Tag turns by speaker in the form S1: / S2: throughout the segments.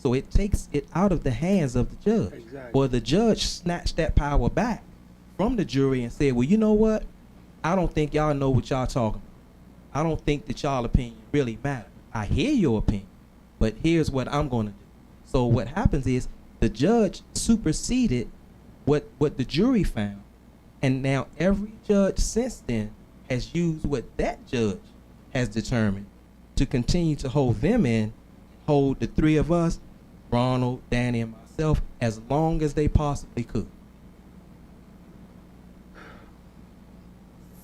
S1: So it takes it out of the hands of the judge.
S2: Exactly.
S1: Or the judge snatched that power back from the jury and said, well, you know what? I don't think y'all know what y'all talking about. I don't think that y'all opinion really matter. I hear your opinion, but here's what I'm going to do. So what happens is the judge superseded what the jury found, and now every judge since then has used what that judge has determined to continue to hold them in, hold the three of us, Ronald, Danny, and myself, as long as they possibly could.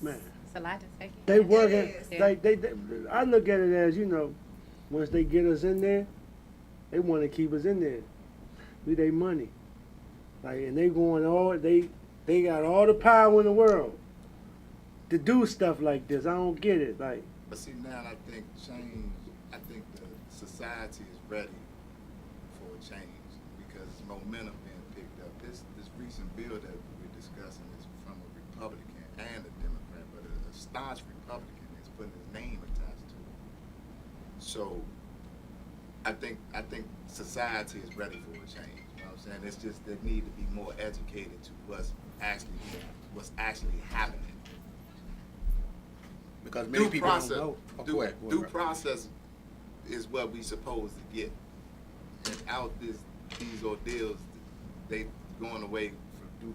S2: Man,
S3: It's a lot to take in.
S2: they working.
S3: Yeah.
S2: They, I look at it as, you know, once they get us in there, they want to keep us in there. We they money, like, and they going all they got all the power in the world to do stuff like this. I don't get it. Like,
S4: But see, now I think change, I think the society is ready for a change because momentum being picked up. This recent bill that we're discussing is from a Republican and a Democrat, but a staunch Republican is putting his name attached to it. So I think society is ready for a change. You know what I'm saying? It's just they need to be more educated to what's actually happening.
S5: Because many people
S4: process,
S5: don't know. Oh, go ahead.
S4: Due process is what we supposed to get. And out these ordeals, they going away from due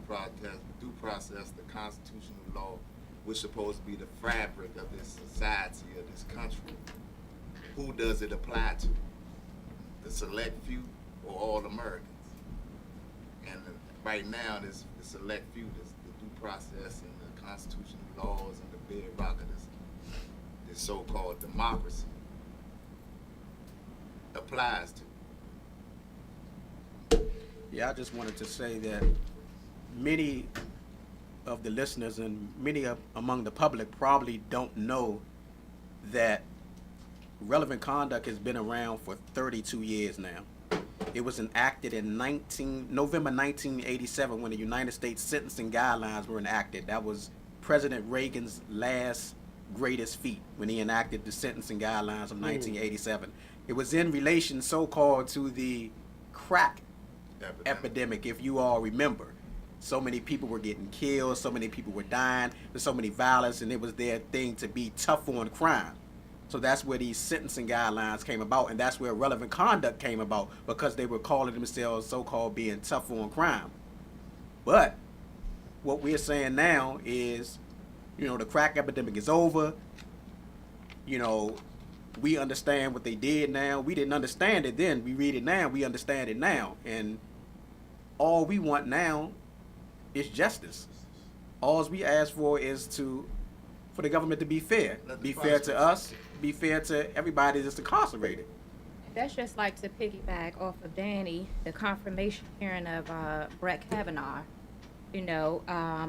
S4: process, the constitutional law, which is supposed to be the fabric of this society, of this country. Who does it apply to? The select few or all Americans? And right now, the select few, the due process and the constitutional laws and the bedrock of this so-called democracy applies to.
S5: Yeah, I just wanted to say that many of the listeners and many among the public probably don't know that relevant conduct has been around for 32 years now. It was enacted in November 1987 when the United States Sentencing Guidelines were enacted. That was President Reagan's last greatest feat when he enacted the sentencing guidelines of 1987. It was in relation so-called to the crack epidemic, if you all remember. So many people were getting killed, so many people were dying, there's so many violence, and it was their thing to be tough on crime. So that's where these sentencing guidelines came about, and that's where relevant conduct came about, because they were calling themselves so-called being tough on crime. But what we're saying now is, you know, the crack epidemic is over. You know, we understand what they did now. We didn't understand it then. We read it now. We understand it now. And all we want now is justice. All we ask for is for the government to be fair. Be fair to us. Be fair to everybody that's incarcerated.
S3: That's just like, to piggyback off of Danny, the confirmation hearing of Brett Kavanaugh. You know,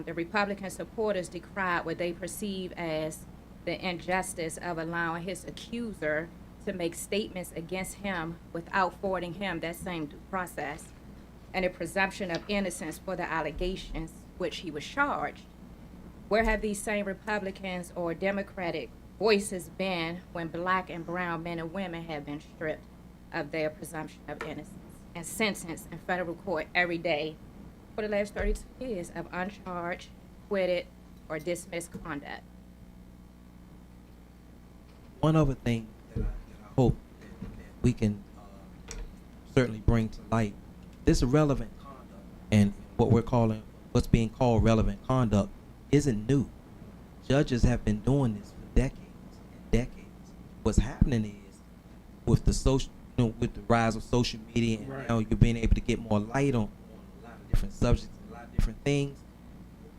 S3: the Republican supporters decried what they perceive as the injustice of allowing his accuser to make statements against him without affording him that same due process, and a presumption of innocence for the allegations which he was charged. Where have these same Republicans or Democratic voices been when Black and brown men and women have been stripped of their presumption of innocence and sentenced in federal court every day for the last 32 years of uncharged, acquitted, or dismissed conduct?
S1: One other thing that I hope that we can certainly bring to light, this relevant conduct and what's being called relevant conduct isn't new. Judges have been doing this for decades and decades. What's happening is with with the rise of social media, and
S2: right,
S1: now you're being able to get more light on a lot of different subjects and a lot of different things.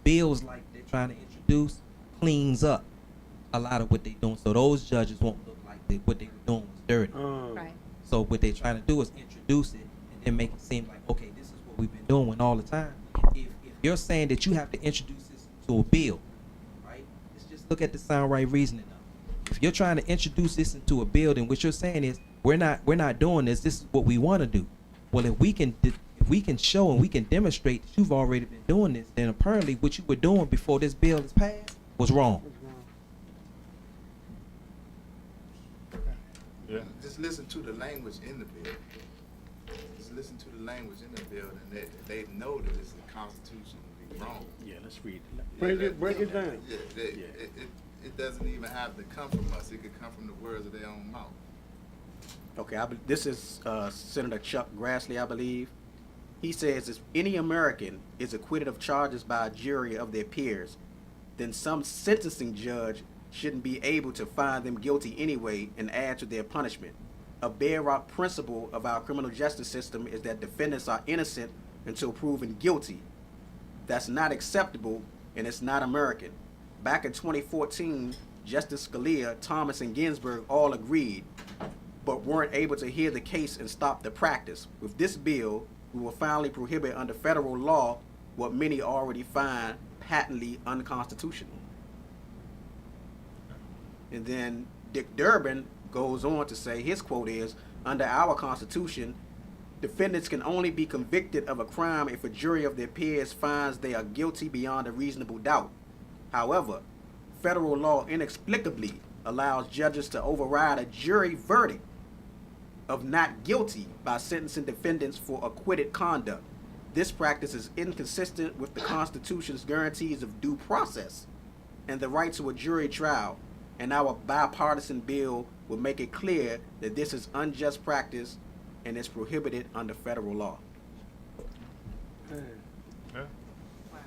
S1: Bills like they're trying to introduce cleans up a lot of what they're doing, so those judges won't look like what they were doing was dirty.
S3: Right.
S1: So what they're trying to do is introduce it and then make it seem like, okay, this is what we've been doing all the time. If you're saying that you have to introduce this to a bill, right? Let's just look at the sound right reasoning of it. If you're trying to introduce this into a bill, then what you're saying is we're not doing this. This is what we want to do. Well, if we can show and we can demonstrate that you've already been doing this, then apparently what you were doing before this bill is passed was wrong.
S4: Yeah. Just listen to the language in the bill. listen to the language in the bill, and they know that it's constitutionally wrong.
S5: Yeah, let's read.
S2: Break it down.
S4: Yeah, it doesn't even have to come from us. It could come from the words of their own mouth.
S5: Okay, this is Senator Chuck Grassley, I believe. He says, if any American is acquitted of charges by a jury of their peers, then some sentencing judge shouldn't be able to find them guilty anyway and add to their punishment. A bedrock principle of our criminal justice system is that defendants are innocent until proven guilty. That's not acceptable, and it's not American. Back in 2014, Justice Scalia, Thomas, and Ginsburg all agreed, but weren't able to hear the case and stop the practice. With this bill, we will finally prohibit under federal law what many already find patently unconstitutional. And then Dick Durbin goes on to say, his quote is, under our Constitution, defendants can only be convicted of a crime if a jury of their peers finds they are guilty beyond a reasonable doubt. However, federal law inexplicably allows judges to override a jury verdict of not guilty by sentencing defendants for acquitted conduct. This practice is inconsistent with the Constitution's guarantees of due process and the right to a jury trial, and our bipartisan bill will make it clear that this is unjust practice and is prohibited under federal law.
S2: Man,
S6: Wow.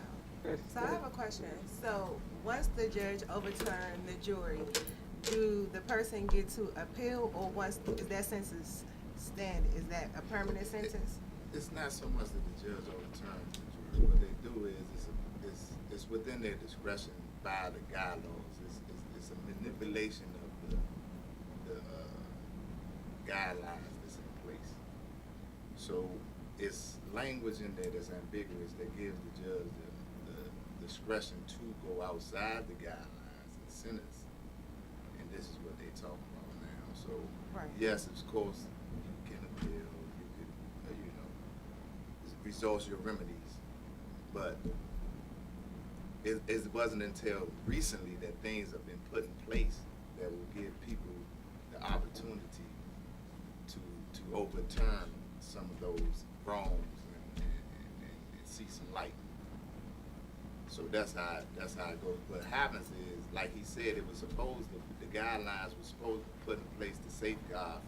S6: So I have a question. So once the judge overturned the jury, do the person get to appeal, or once is that sentence stand? Is that a permanent sentence?
S4: It's not so much that the judge overturns the jury. What they do is it's within their discretion by the guidelines. It's a manipulation of the guidelines that's in place. So it's language in there that's ambiguous that gives the judge the discretion to go outside the guidelines and sentence. And this is what they're talking about now. So
S6: Right.
S4: yes, of course, you can appeal. You could, resource your remedies, but it wasn't until recently that things have been put in place that will give people the opportunity to overturn some of those wrongs and see some light. So that's how it goes. What happens is, like he said, it was supposed to, the guidelines were supposed to be put in place to safeguard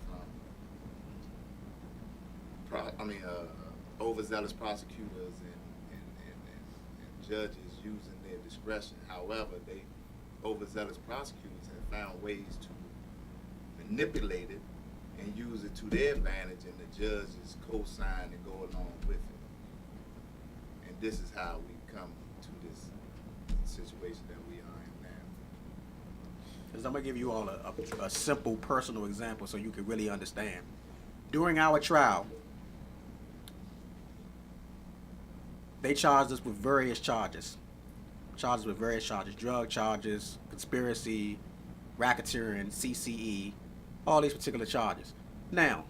S4: from overzealous prosecutors and judges using their discretion. However, overzealous prosecutors have found ways to manipulate it and use it to their advantage, and the judges co-sign and go along with it. And this is how we come to this situation that we are in now.
S5: Because I'm going to give you all a simple personal example so you can really understand. During our trial, they charged us with various charges. Drug charges, conspiracy, racketeering, CCE, all these particular charges. Now,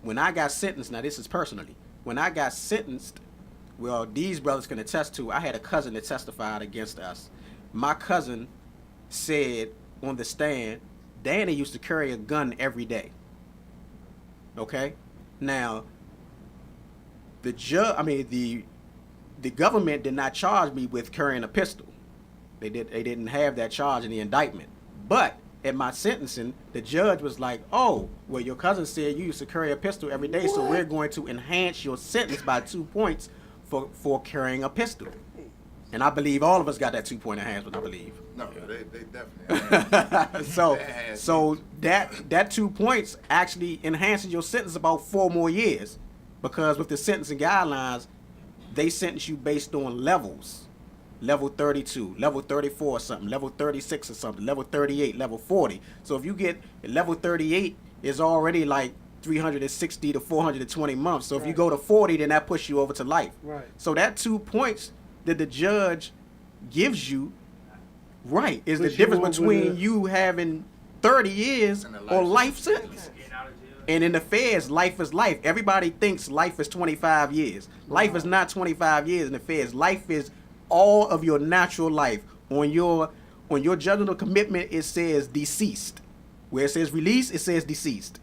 S5: when I got sentenced, now this is personally, when I got sentenced, well, these brothers can attest to, I had a cousin that testified against us. My cousin said on the stand, Danny used to carry a gun every day. Okay? Now, the government did not charge me with carrying a pistol. They didn't have that charge in the indictment. But at my sentencing, the judge was like, oh, well, your cousin said you used to carry a pistol every day, so we're going to enhance your sentence by 2 points for carrying a pistol. And I believe all of us got that 2-point enhancement, I believe.
S4: No, they definitely
S5: So that 2 points actually enhances your sentence about 4 more years, because with the sentencing guidelines, they sentence you based on levels. Level 32, level 34 or something, level 36 or something, level 38, level 40. So if you get level 38 is already like 360 to 420 months. So if you go to 40, then that pushes you over to life.
S2: Right.
S5: So that 2 points that the judge gives you, right, is the
S2: Push you
S5: difference
S2: over
S5: between
S2: the-
S5: you having 30 years
S4: And a
S5: or
S4: life
S5: life sentence. And in the feds, life is life. Everybody thinks life is 25 years. Life is not 25 years in the feds. Life is all of your natural life. On your judgment of commitment, it says deceased. Where it says release, it says deceased.